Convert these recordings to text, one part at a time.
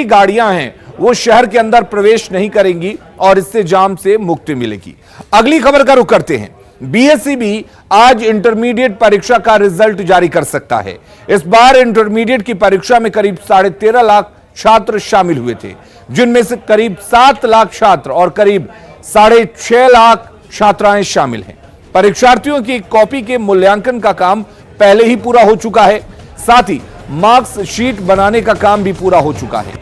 गाड़ियां हैं वो शहर के अंदर प्रवेश नहीं करेंगी और इससे जाम से मुक्ति मिलेगी। अगली खबर का रुख करते हैं। बीएसई भी आज इंटरमीडिएट परीक्षा का रिजल्ट जारी कर सकता है। इस बार इंटरमीडिएट की परीक्षा में करीब 13.5 लाख छात्र शामिल हुए थे, जिनमें से करीब 7 लाख छात्र और करीब 6.5 लाख छात्राएं शामिल हैं। परीक्षार्थियों की कॉपी के मूल्यांकन का काम पहले ही पूरा हो चुका है, साथ ही मार्क्स शीट बनाने का काम भी पूरा हो चुका है।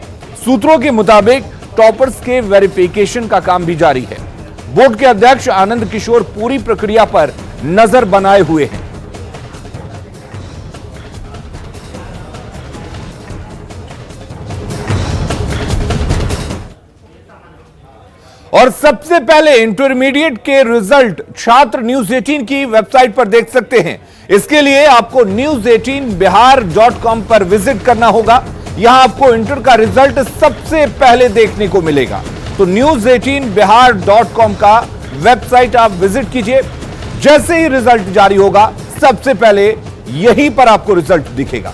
सूत्रों के मुताबिक टॉपर्स के वेरिफिकेशन का काम भी जारी है। बोर्ड के अध्यक्ष आनंद किशोर पूरी प्रक्रिया पर नजर बनाए हुए हैं। और सबसे पहले इंटरमीडिएट के रिजल्ट छात्र न्यूज 18 की वेबसाइट पर देख सकते हैं। इसके लिए आपको news18bihar.com पर विजिट करना होगा। यहां आपको इंटर का रिजल्ट सबसे पहले देखने को मिलेगा। तो news18bihar.com का वेबसाइट आप विजिट कीजिए। जैसे ही रिजल्ट जारी होगा सबसे पहले यहीं पर आपको रिजल्ट दिखेगा।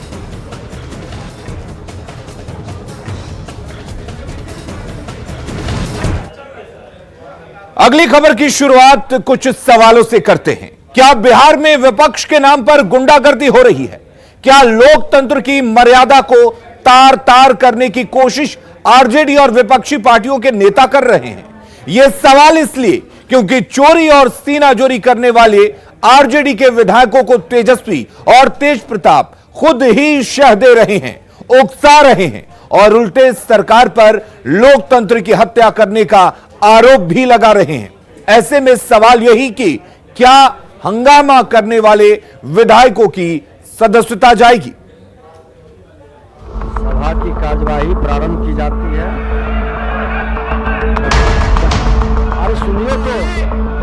अगली खबर की शुरुआत कुछ सवालों से करते हैं। क्या बिहार में विपक्ष के नाम पर गुंडागर्दी हो रही है? क्या लोकतंत्र की मर्यादा को तार तार करने की कोशिश आरजेडी और विपक्षी पार्टियों के नेता कर रहे हैं? यह सवाल इसलिए क्योंकि चोरी और सीनाजोरी करने वाले आरजेडी के विधायकों को तेजस्वी और तेज प्रताप खुद ही शह दे रहे हैं, उकसा रहे हैं और उल्टे सरकार पर लोकतंत्र की हत्या करने का आरोप भी लगा रहे हैं। ऐसे में सवाल यही कि क्या हंगामा करने वाले विधायकों की सदस्यता जाएगी? सभा की कार्यवाही प्रारंभ की जाती है। अरे सुनिए तो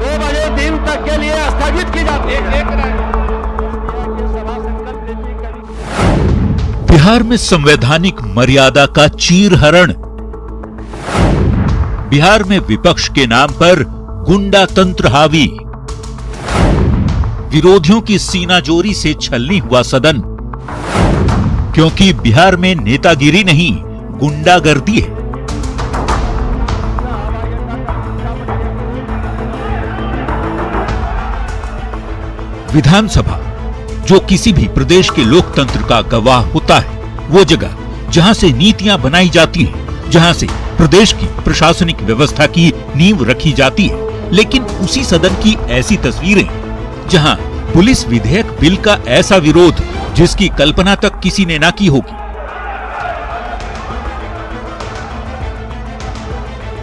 2 बजे दिन तक के लिए स्थगित की जाती है। बिहार में संवैधानिक मर्यादा का चीरहरण। बिहार में विपक्ष के नाम पर गुंडा तंत्र हावी। विरोधियों की सीनाजोरी से छलनी हुआ सदन, क्योंकि बिहार में नेतागिरी नहीं गुंडागर्दी है। विधानसभा जो किसी भी प्रदेश के लोकतंत्र का गवाह होता है, वो जगह जहां से नीतियां बनाई जाती हैं, जहां से प्रदेश की प्रशासनिक व्यवस्था की नींव रखी जाती है। लेकिन उसी सदन की ऐसी तस्वीरें जहां पुलिस विधेयक बिल का ऐसा विरोध जिसकी कल्पना तक किसी ने ना की होगी।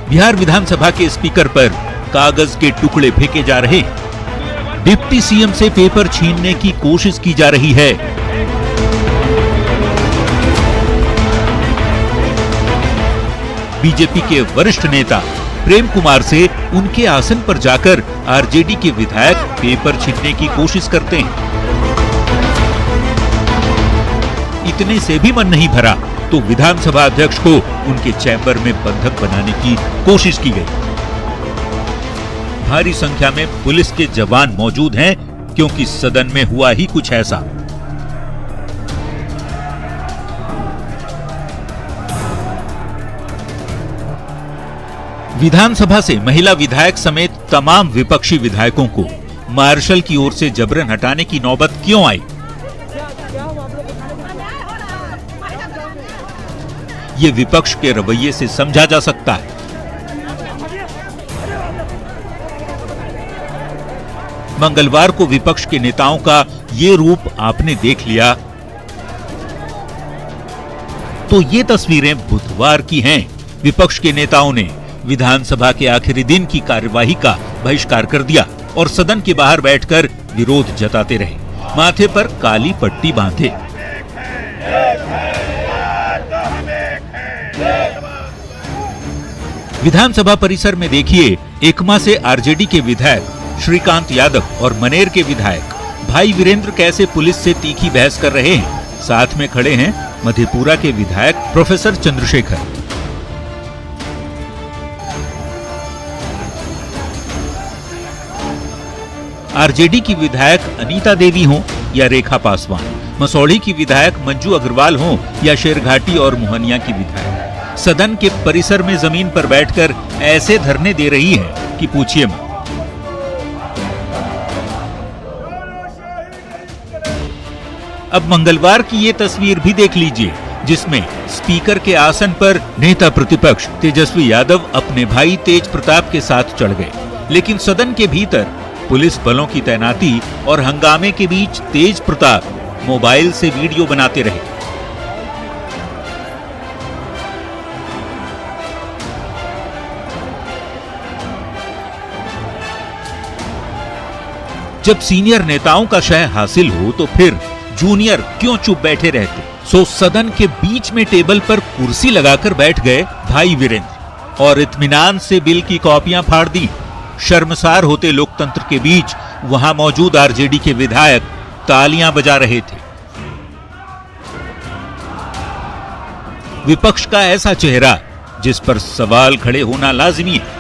बिहार विधानसभा के स्पीकर पर कागज के टुकड़े फेंके जा रहे हैं। डिप्टी सीएम से पेपर छीनने की कोशिश की जा रही है। बीजेपी के वरिष्ठ नेता प्रेम कुमार से उनके आसन पर जाकर आरजेडी के विधायक पेपर छीनने की कोशिश करते हैं। इतने से भी मन नहीं भरा तो विधानसभा अध्यक्ष को उनके चैम्बर में बंधक बनाने की कोशिश की गई। भारी संख्या में पुलिस के जवान मौजूद हैं, क्योंकि सदन में हुआ ही कुछ ऐसा। विधानसभा से महिला विधायक समेत तमाम विपक्षी विधायकों को मार्शल की ओर से जबरन हटाने की नौबत क्यों आई? ये विपक्ष के रवैये से समझा जा सकता है। मंगलवार को विपक्ष के नेताओं का ये रूप आपने देख लिया तो ये तस्वीरें बुधवार की हैं। विपक्ष के नेताओं ने विधानसभा के आखिरी दिन की कार्यवाही का बहिष्कार कर दिया और सदन के बाहर बैठकर विरोध जताते रहे, माथे पर काली पट्टी बांधे। विधानसभा परिसर में देखिए, एकमा से आरजेडी के विधायक श्रीकांत यादव और मनेर के विधायक भाई वीरेंद्र कैसे पुलिस से तीखी बहस कर रहे हैं। साथ में खड़े हैं मधेपुरा के विधायक प्रोफेसर चंद्रशेखर। आरजेडी की विधायक अनीता देवी हों या रेखा पासवान, मसौढ़ी की विधायक मंजू अग्रवाल हों या शेरघाटी और मोहनिया की विधायक, सदन के परिसर में जमीन पर बैठकर ऐसे धरने दे रही है कि पूछिए मत। अब मंगलवार की ये तस्वीर भी देख लीजिए, जिसमें स्पीकर के आसन पर नेता प्रतिपक्ष तेजस्वी यादव अपने भाई तेज प्रताप के साथ चढ़ गए, लेकिन सदन के भीतर पुलिस बलों की तैनाती और हंगामे के बीच तेज प्रताप मोबाइल से वीडियो बनाते रहे। जब सीनियर नेताओं का शह हासिल हो तो फिर जूनियर क्यों चुप बैठे रहते? सो सदन के बीच में टेबल पर कुर्सी लगाकर बैठ गए भाई वीरेंद्र और इत्मीनान से बिल की कॉपियां फाड़ दी। शर्मसार होते लोकतंत्र के बीच वहां मौजूद आरजेडी के विधायक तालियां बजा रहे थे। विपक्ष का ऐसा चेहरा जिस पर सवाल खड़े होना लाजिमी है।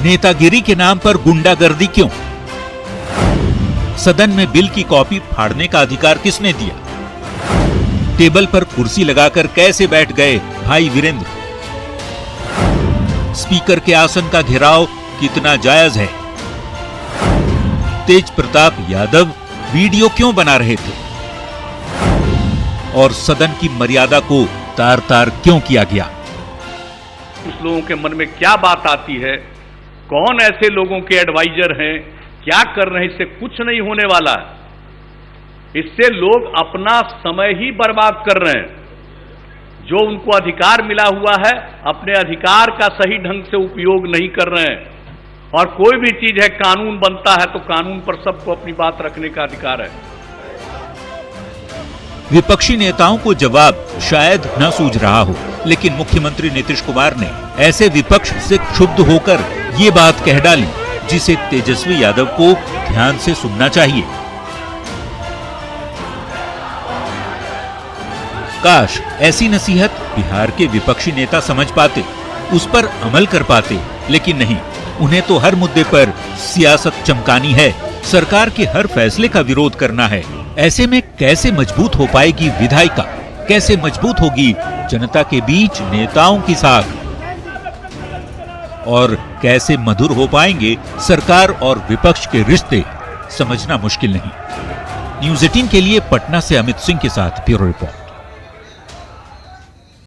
नेतागिरी के नाम पर गुंडागर्दी क्यों? सदन में बिल की कॉपी फाड़ने का अधिकार किसने दिया? टेबल पर कुर्सी लगाकर कैसे बैठ गए भाई वीरेंद्र? स्पीकर के आसन का घेराव कितना जायज है? तेज प्रताप यादव वीडियो क्यों बना रहे थे? और सदन की मर्यादा को तार तार क्यों किया गया? कुछ लोगों के मन में क्या बात आती है, कौन ऐसे लोगों के एडवाइजर हैं, क्या कर रहे हैं, इससे कुछ नहीं होने वाला है। इससे लोग अपना समय ही बर्बाद कर रहे हैं। जो उनको अधिकार मिला हुआ है, अपने अधिकार का सही ढंग से उपयोग नहीं कर रहे हैं। और कोई भी चीज है, कानून बनता है तो कानून पर सबको अपनी बात रखने का अधिकार है। विपक्षी नेताओं को जवाब शायद न सूझ रहा हो, लेकिन मुख्यमंत्री नीतीश कुमार ने ऐसे विपक्ष से क्षुब्ध होकर ये बात कह डाली जिसे तेजस्वी यादव को ध्यान से सुनना चाहिए। काश ऐसी नसीहत बिहार के विपक्षी नेता समझ पाते, उस पर अमल कर पाते, लेकिन नहीं, उन्हें तो हर मुद्दे पर सियासत चमकानी है, सरकार के हर फैसले का विरोध करना है। ऐसे में कैसे मजबूत हो पाएगी विधायिका? कैसे मजबूत होगी जनता के बीच नेताओं की साख? और कैसे मधुर हो पाएंगे सरकार और विपक्ष के रिश्ते, समझना मुश्किल नहीं। न्यूज़ 18 के लिए पटना से अमित सिंह के साथ ब्यूरो रिपोर्ट।